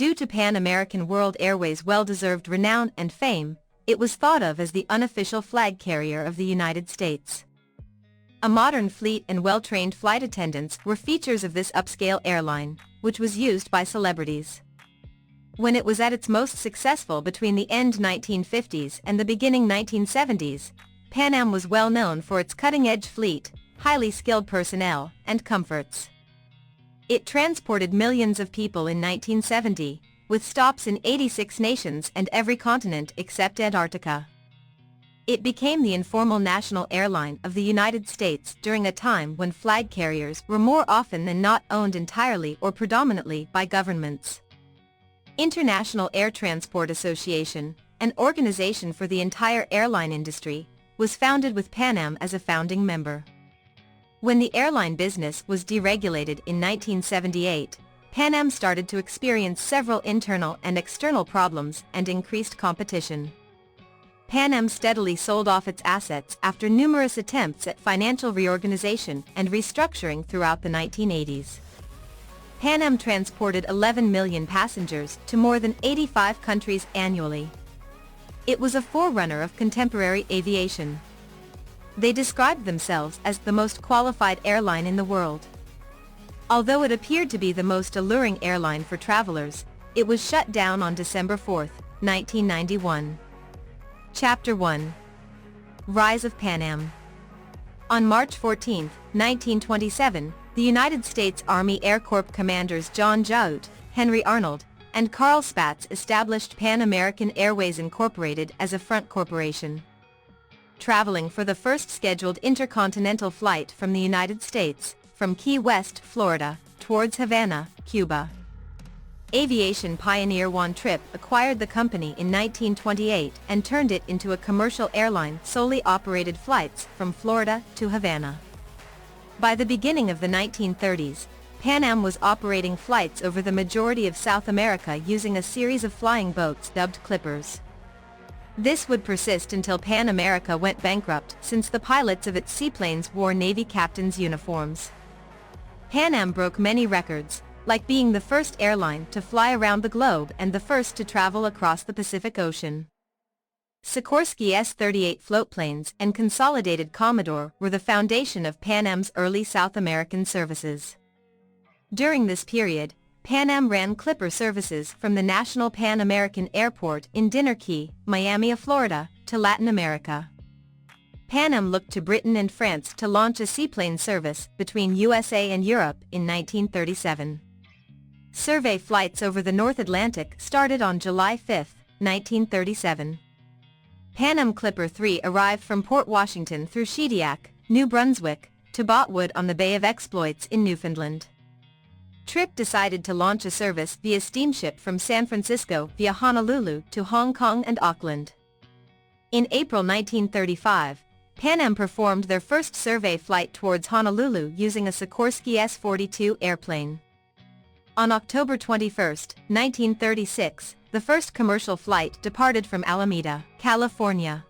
due to Pan American World Airways' well-deserved renown and fame, it was thought of as the unofficial flag carrier of the United States. A modern fleet and well-trained flight attendants were features of this upscale airline, which was used by celebrities. When it was at its most successful between the end 1950s and the beginning 1970s, Pan Am was well known for its cutting-edge fleet, highly skilled personnel, and comforts. It transported millions of people in 1970, with stops in 86 nations and every continent except Antarctica. It became the informal national airline of the United States during a time when flag carriers were more often than not owned entirely or predominantly by governments. International Air Transport Association, an organization for the entire airline industry, was founded with Pan Am as a founding member. When the airline business was deregulated in 1978, Pan Am started to experience several internal and external problems and increased competition. Pan Am steadily sold off its assets after numerous attempts at financial reorganization and restructuring throughout the 1980s. Pan Am transported 11 million passengers to more than 85 countries annually. It was a forerunner of contemporary aviation. They described themselves as the most qualified airline in the world. Although it appeared to be the most alluring airline for travelers, it was shut down on December 4, 1991. Chapter 1. Rise of Pan Am. On March 14, 1927, the United States Army Air Corps commanders John Jout, Henry Arnold, and Carl Spaatz established Pan American Airways Incorporated as a front corporation. Traveling for the first scheduled intercontinental flight from the United States, from Key West, Florida, towards Havana, Cuba. Aviation pioneer Juan Trippe acquired the company in 1928 and turned it into a commercial airline solely operated flights from Florida to Havana. By the beginning of the 1930s, Pan Am was operating flights over the majority of South America using a series of flying boats dubbed Clippers. This would persist until Pan America went bankrupt since the pilots of its seaplanes wore Navy captains' uniforms. Pan Am broke many records, like being the first airline to fly around the globe and the first to travel across the Pacific Ocean. Sikorsky S-38 floatplanes and Consolidated Commodore were the foundation of Pan Am's early South American services. During this period, Pan Am ran Clipper services from the National Pan American Airport in Dinner Key, Miami, Florida, to Latin America. Pan Am looked to Britain and France to launch a seaplane service between USA and Europe in 1937. Survey flights over the North Atlantic started on July 5, 1937. Pan Am Clipper 3 arrived from Port Washington through Shediac, New Brunswick, to Botwood on the Bay of Exploits in Newfoundland. Trippe decided to launch a service via steamship from San Francisco via Honolulu to Hong Kong and Auckland. In April 1935, Pan Am performed their first survey flight towards Honolulu using a Sikorsky S-42 airplane. On October 21, 1936, the first commercial flight departed from Alameda, California.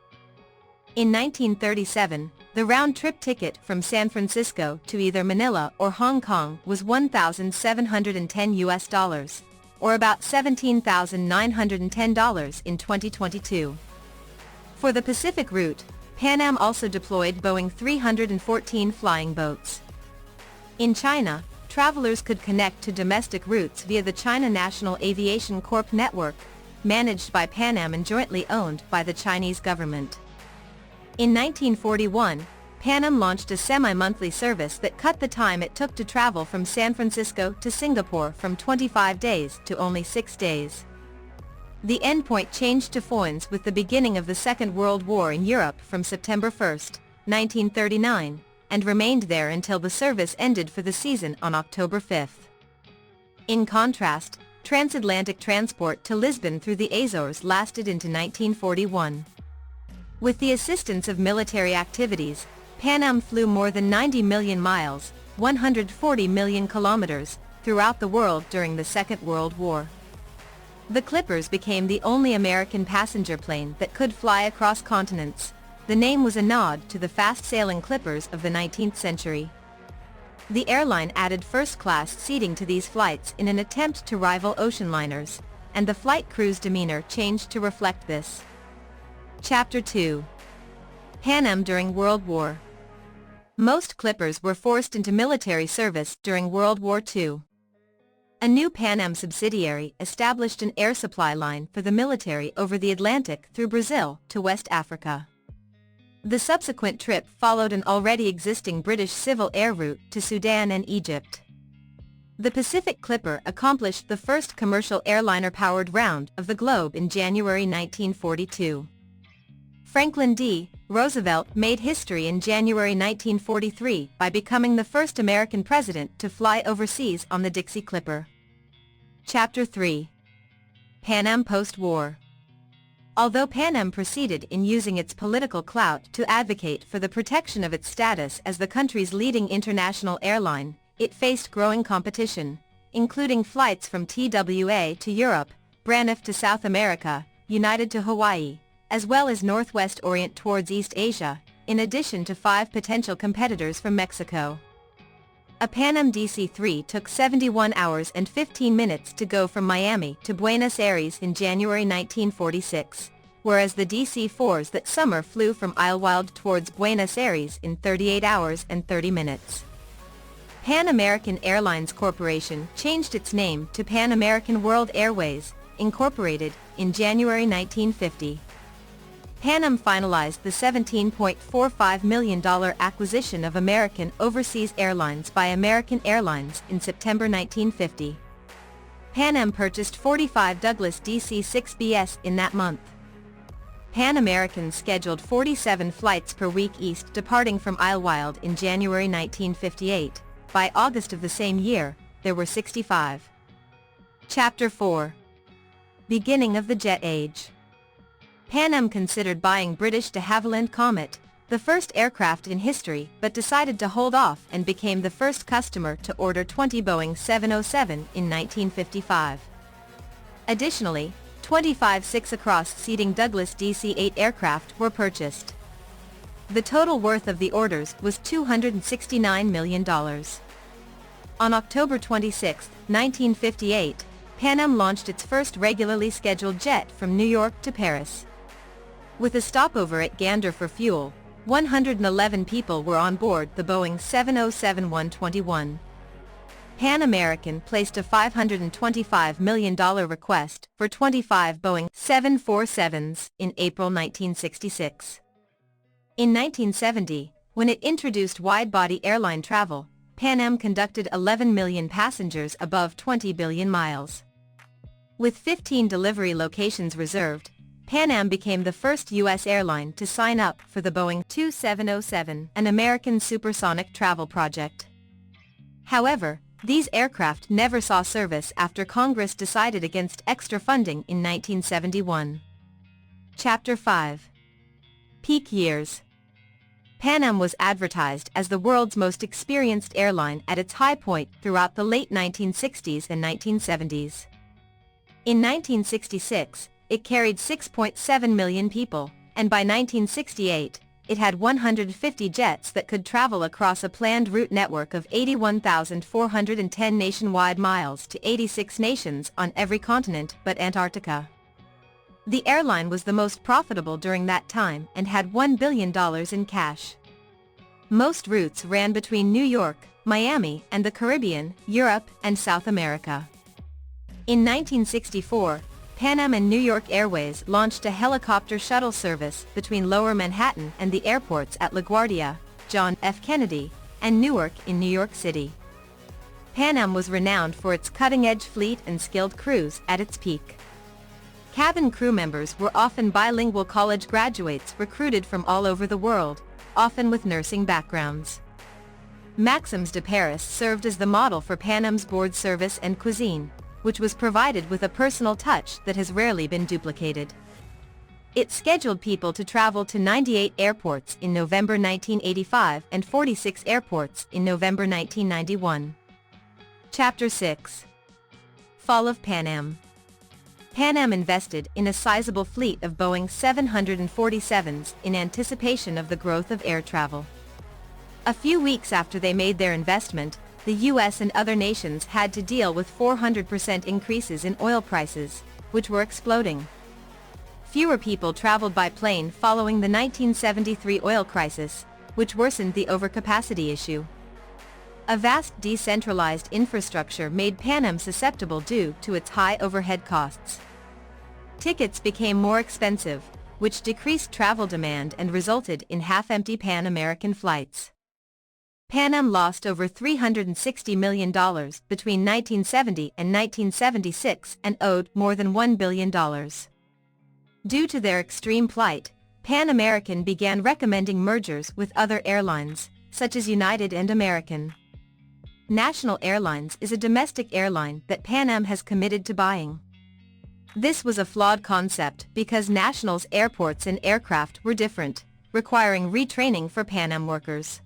In 1937, the round-trip ticket from San Francisco to either Manila or Hong Kong was $1,710 or about $17,910 in 2022. For the Pacific route, Pan Am also deployed Boeing 314 flying boats. In China, travelers could connect to domestic routes via the China National Aviation Corp network, managed by Pan Am and jointly owned by the Chinese government. In 1941, Pan Am launched a semi-monthly service that cut the time it took to travel from San Francisco to Singapore from 25 days to only 6 days. The endpoint changed to Foynes with the beginning of the Second World War in Europe from September 1, 1939, and remained there until the service ended for the season on October 5. In contrast, transatlantic transport to Lisbon through the Azores lasted into 1941. With the assistance of military activities, Pan Am flew more than 90 million miles, 140 million kilometers, throughout the world during the Second World War. The Clippers became the only American passenger plane that could fly across continents. The name was a nod to the fast-sailing clippers of the 19th century. The airline added first-class seating to these flights in an attempt to rival ocean liners, and the flight crew's demeanor changed to reflect this. Chapter 2. Pan Am during World War. Most Clippers were forced into military service during World War II. A new Pan Am subsidiary established an air supply line for the military over the Atlantic through Brazil to West Africa. The subsequent trip followed an already existing British civil air route to Sudan and Egypt. The Pacific Clipper accomplished the first commercial airliner-powered round of the globe in January 1942. Franklin D. Roosevelt made history in January 1943 by becoming the first American president to fly overseas on the Dixie Clipper. Chapter 3. Pan Am post-war. Although Pan Am proceeded in using its political clout to advocate for the protection of its status as the country's leading international airline, it faced growing competition, including flights from TWA to Europe, Braniff to South America, United to Hawaii, as well as Northwest Orient towards East Asia, in addition to 5 potential competitors from Mexico. A Pan Am DC-3 took 71 hours and 15 minutes to go from Miami to Buenos Aires in January 1946, whereas the DC-4s that summer flew from Idlewild towards Buenos Aires in 38 hours and 30 minutes. Pan American Airlines Corporation changed its name to Pan American World Airways, Incorporated, in January 1950. Pan Am finalized the $17.45 million acquisition of American Overseas Airlines by American Airlines in September 1950. Pan Am purchased 45 Douglas DC-6Bs in that month. Pan American scheduled 47 flights per week east departing from Idlewild in January 1958. By August of the same year, there were 65. Chapter 4. Beginning of the Jet Age. Pan Am considered buying British de Havilland Comet, the first aircraft in history, but decided to hold off and became the first customer to order 20 Boeing 707 in 1955. Additionally, 25 6-across seating Douglas DC-8 aircraft were purchased. The total worth of the orders was $269 million. On October 26, 1958, Pan Am launched its first regularly scheduled jet from New York to Paris. With a stopover at Gander for fuel, 111 people were on board the Boeing 707-121. Pan American placed a $525 million request for 25 Boeing 747s in April 1966. In 1970, when it introduced wide-body airline travel, Pan Am conducted 11 million passengers above 20 billion miles. With 15 delivery locations reserved, Pan Am became the first U.S. airline to sign up for the Boeing 2707, an American supersonic travel project. However, these aircraft never saw service after Congress decided against extra funding in 1971. Chapter 5. Peak years. Pan Am was advertised as the world's most experienced airline at its high point throughout the late 1960s and 1970s. In 1966, it carried 6.7 million people, and by 1968, it had 150 jets that could travel across a planned route network of 81,410 nationwide miles to 86 nations on every continent but Antarctica. The airline was the most profitable during that time and had $1 billion in cash. Most routes ran between New York, Miami, and the Caribbean, Europe, and South America. In 1964, Pan Am and New York Airways launched a helicopter shuttle service between Lower Manhattan and the airports at LaGuardia, John F. Kennedy, and Newark in New York City. Pan Am was renowned for its cutting-edge fleet and skilled crews at its peak. Cabin crew members were often bilingual college graduates recruited from all over the world, often with nursing backgrounds. Maxims de Paris served as the model for Pan Am's board service and cuisine, which was provided with a personal touch that has rarely been duplicated. It scheduled people to travel to 98 airports in November 1985 and 46 airports in November 1991. Chapter 6. Fall of Pan Am. Pan Am invested in a sizable fleet of Boeing 747s in anticipation of the growth of air travel. A few weeks after they made their investment, the US and other nations had to deal with 400% increases in oil prices, which were exploding. Fewer people traveled by plane following the 1973 oil crisis, which worsened the overcapacity issue. A vast decentralized infrastructure made Pan Am susceptible due to its high overhead costs. Tickets became more expensive, which decreased travel demand and resulted in half-empty Pan American flights. Pan Am lost over $360 million between 1970 and 1976 and owed more than $1 billion. Due to their extreme plight, Pan American began recommending mergers with other airlines, such as United and American. National Airlines is a domestic airline that Pan Am has committed to buying. This was a flawed concept because National's airports and aircraft were different, requiring retraining for Pan Am workers.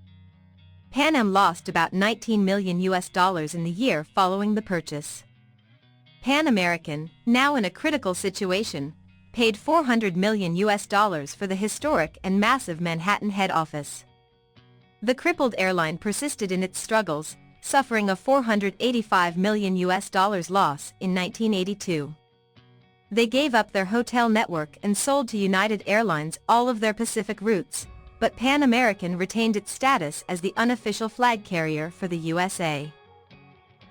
Pan Am lost about $19 million in the year following the purchase. Pan American, now in a critical situation, paid $400 million for the historic and massive Manhattan head office. The crippled airline persisted in its struggles, suffering a $485 million loss in 1982. They gave up their hotel network and sold to United Airlines all of their Pacific routes, but Pan American retained its status as the unofficial flag carrier for the USA.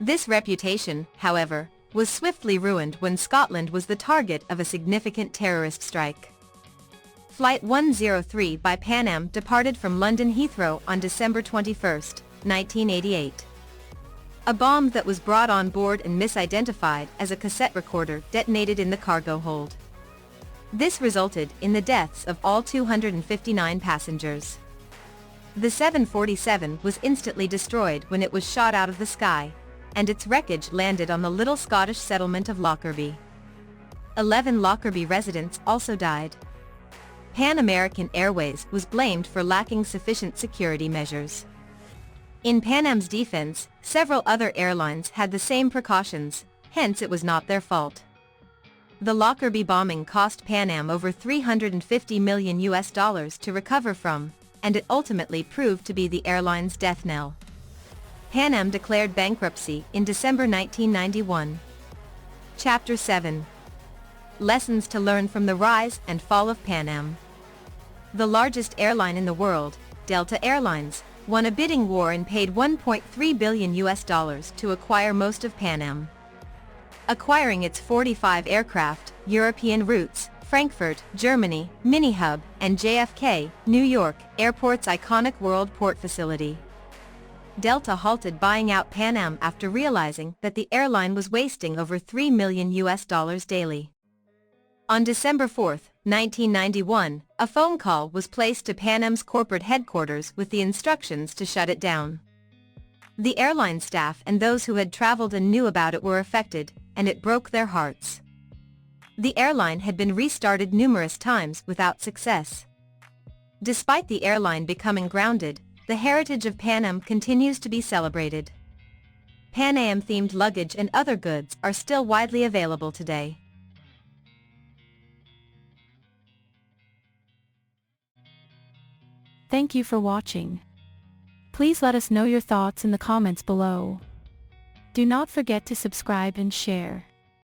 This reputation, however, was swiftly ruined when Scotland was the target of a significant terrorist strike. Flight 103 by Pan Am departed from London Heathrow on December 21, 1988. A bomb that was brought on board and misidentified as a cassette recorder detonated in the cargo hold. This resulted in the deaths of all 259 passengers. The 747 was instantly destroyed when it was shot out of the sky, and its wreckage landed on the little Scottish settlement of Lockerbie. 11 Lockerbie residents also died. Pan American Airways was blamed for lacking sufficient security measures. In Pan Am's defense, several other airlines had the same precautions, hence it was not their fault. The Lockerbie bombing cost Pan Am over $350 million to recover from, and it ultimately proved to be the airline's death knell. Pan Am declared bankruptcy in December 1991. Chapter 7. Lessons to learn from the rise and fall of Pan Am. The largest airline in the world, Delta Airlines, won a bidding war and paid $1.3 billion to acquire most of Pan Am. Acquiring its 45 aircraft, European routes, Frankfurt, Germany, Mini-Hub, and JFK, New York, Airport's iconic World Port facility. Delta halted buying out Pan Am after realizing that the airline was wasting over $3 million daily. On December 4, 1991, a phone call was placed to Pan Am's corporate headquarters with the instructions to shut it down. The airline staff and those who had traveled and knew about it were affected, and it broke their hearts. The airline had been restarted numerous times without success. Despite the airline becoming grounded, the heritage of Pan Am continues to be celebrated. Pan Am-themed luggage and other goods are still widely available today. Thank you for watching. Please let us know your thoughts in the comments below. Do not forget to subscribe and share.